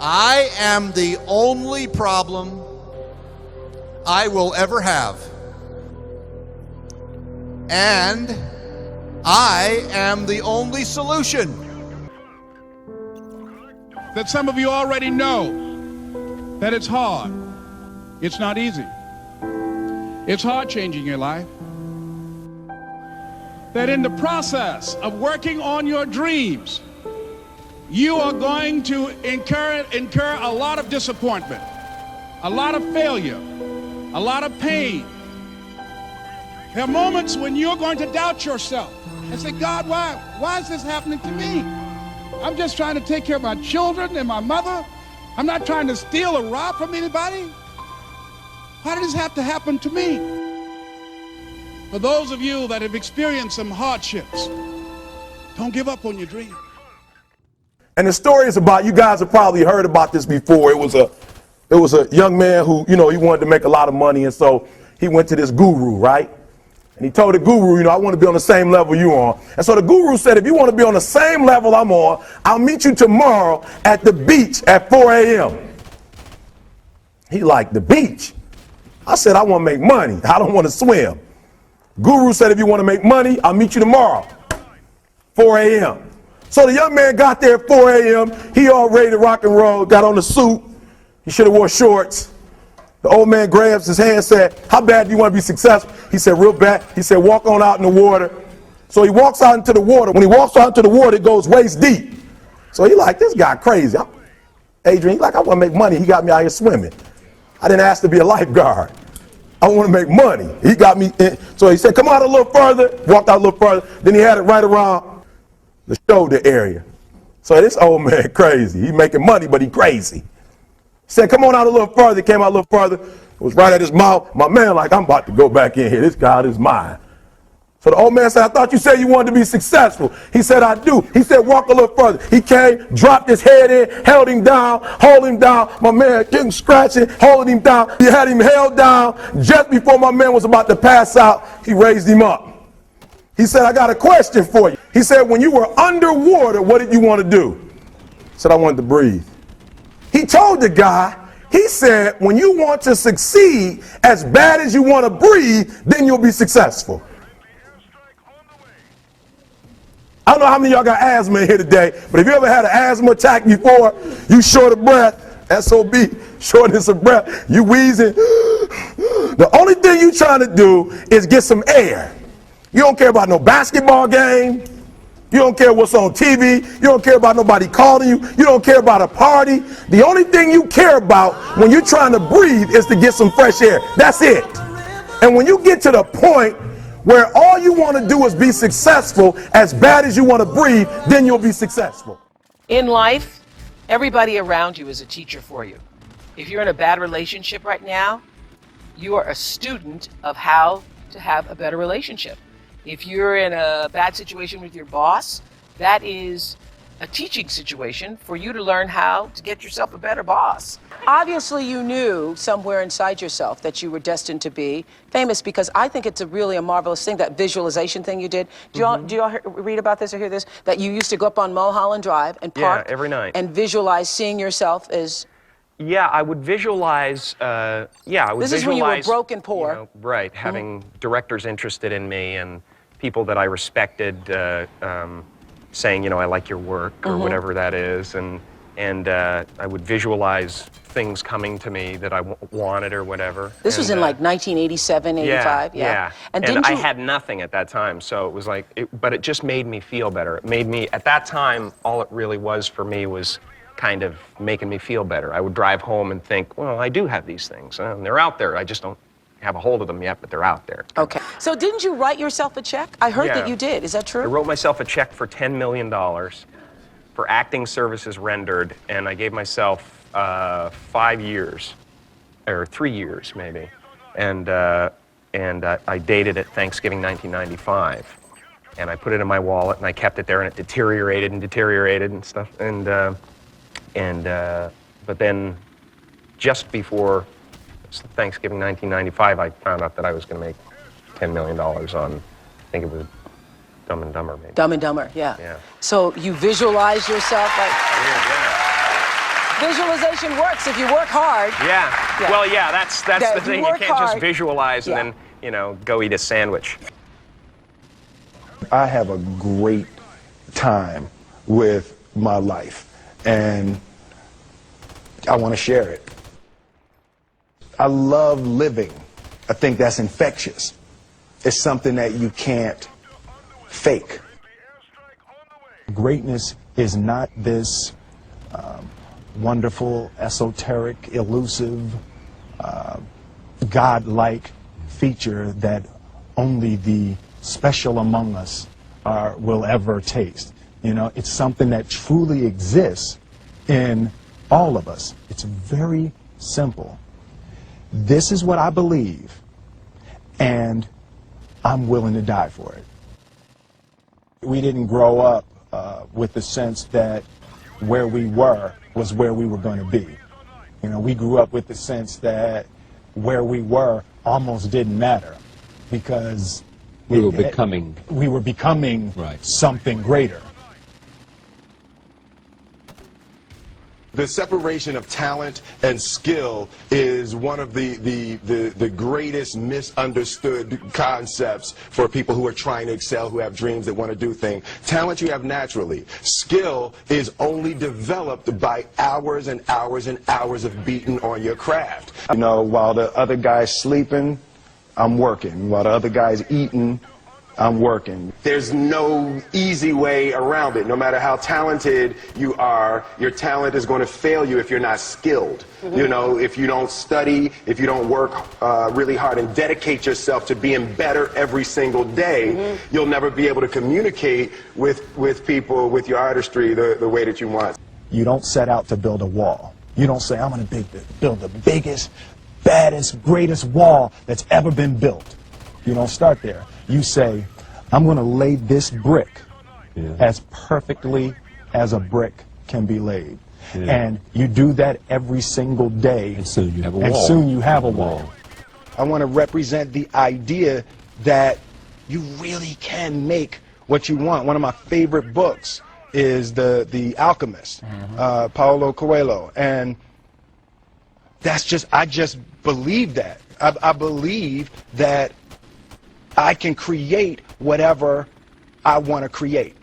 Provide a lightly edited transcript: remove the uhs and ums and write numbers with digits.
I am the only problem I will ever have. And I am the only solution. That some of you already know that it's hard. It's not easy. It's hard changing your life. That in the process of working on your dreams, you are going to incur a lot of disappointment, a lot of failure, a lot of pain. There are moments when you're going to doubt yourself and say, God, why is this happening to me? I'm just trying to take care of my children and my mother. I'm not trying to steal or rob from anybody. Why did this have to happen to me? For those of you that have experienced some hardships, don't give up on your dream. And the story is about, you guys have probably heard about this before. It was a young man who, he wanted to make a lot of money, and so he went to this guru, right? And he told the guru, I want to be on the same level you're on. And so the guru said, if you want to be on the same level I'm on, I'll meet you tomorrow at the beach at 4 a.m. He like, the beach? I said, I want to make money. I don't want to swim. Guru said, if you want to make money, I'll meet you tomorrow, 4 a.m. So the young man got there at 4 a.m. He all ready to rock and roll, got on the suit. He should have wore shorts. The old man grabs his hand and said, how bad do you want to be successful? He said, real bad. He said, walk on out in the water. So he walks out into the water. When he walks out into the water, it goes waist deep. So he like, this guy crazy. Adrian, he like, I want to make money. He got me out here swimming. I didn't ask to be a lifeguard. I want to make money. He got me in. So he said, come out a little further. Walked out a little further. Then he had it right around the shoulder area. So this old man crazy. He making money, but he crazy. Said, come on out a little further. Came out a little further. It was right at his mouth. My man like, I'm about to go back in here. This God is mine. So the old man said, I thought you said you wanted to be successful. He said, I do. He said, walk a little further. He came, dropped his head in, held him down, hold him down. My man getting scratching, holding him down. He had him held down. Just before my man was about to pass out, he raised him up. He said, I got a question for you. He said, when you were underwater, what did you want to do? He said, I wanted to breathe. He told the guy, he said, when you want to succeed as bad as you want to breathe, then you'll be successful. I don't know how many of y'all got asthma in here today, but if you ever had an asthma attack before, you short of breath, SOB, shortness of breath, you wheezing. The only thing you trying to do is get some air. You don't care about no basketball game. You don't care what's on TV. You don't care about nobody calling you. You don't care about a party. The only thing you care about when you're trying to breathe is to get some fresh air. That's it. And when you get to the point where all you want to do is be successful as bad as you want to breathe, then you'll be successful. In life, everybody around you is a teacher for you. If you're in a bad relationship right now, you are a student of how to have a better relationship. If you're in a bad situation with your boss, that is a teaching situation for you to learn how to get yourself a better boss. Obviously, you knew somewhere inside yourself that you were destined to be famous, because I think it's really a marvelous thing, that visualization thing you did. Do y'all read about this or hear this? That you used to go up on Mulholland Drive and park every night and visualize seeing yourself as... Yeah, I would visualize, This is when you were broke and poor. Right, having directors interested in me and people that I respected saying, I like your work, or whatever that is, and I would visualize things coming to me that I wanted or whatever. This was in like 1987, 85? Yeah. And I had nothing at that time, so it was like, but it just made me feel better. It made me, at that time, all it really was for me was kind of making me feel better. I would drive home and think, well, I do have these things, and they're out there. I just don't have a hold of them yet, but they're out there. Okay. So didn't you write yourself a check? I heard that you did. Is that true? I wrote myself a check for $10 million for acting services rendered, and I gave myself 5 years, or 3 years maybe, and I dated it Thanksgiving 1995, and I put it in my wallet, and I kept it there, and it deteriorated and stuff, but then just before Thanksgiving 1995, I found out that I was going to make $10 million on, I think it was Dumb and Dumber, maybe. Dumb and Dumber, yeah. So you visualize yourself like... Visualization works if you work hard. Yeah. Yeah. Well, yeah, that's Yeah, the if you thing. You work can't just hard. visualize Yeah. and then, go eat a sandwich. I have a great time with my life, and I want to share it. I love living. I think that's infectious. It's something that you can't fake. Greatness is not this wonderful, esoteric, elusive, God-like feature that only the special among us will ever taste. It's something that truly exists in all of us. It's very simple. This is what I believe, and I'm willing to die for it. We didn't grow up with the sense that where we were was where we were going to be. We grew up with the sense that where we were almost didn't matter because we were becoming right. Something greater. The separation of talent and skill is one of the greatest misunderstood concepts for people who are trying to excel, who have dreams that want to do things. Talent you have naturally. Skill is only developed by hours and hours and hours of beating on your craft. While the other guy's sleeping, I'm working. While the other guy's eating, I'm working. There's no easy way around it. No matter how talented you are, your talent is going to fail you if you're not skilled. If you don't study, if you don't work really hard and dedicate yourself to being better every single day, you'll never be able to communicate with people, with your artistry, the way that you want. You don't set out to build a wall. You don't say, I'm going to build the biggest, baddest, greatest wall that's ever been built. You don't start there. You say, I'm going to lay this brick as perfectly as a brick can be laid. And you do that every single day. And soon you have a wall. And soon you have a wall. I want to represent the idea that you really can make what you want. One of my favorite books is The Alchemist, Paulo Coelho. And I just believe that. I believe that I can create whatever I want to create.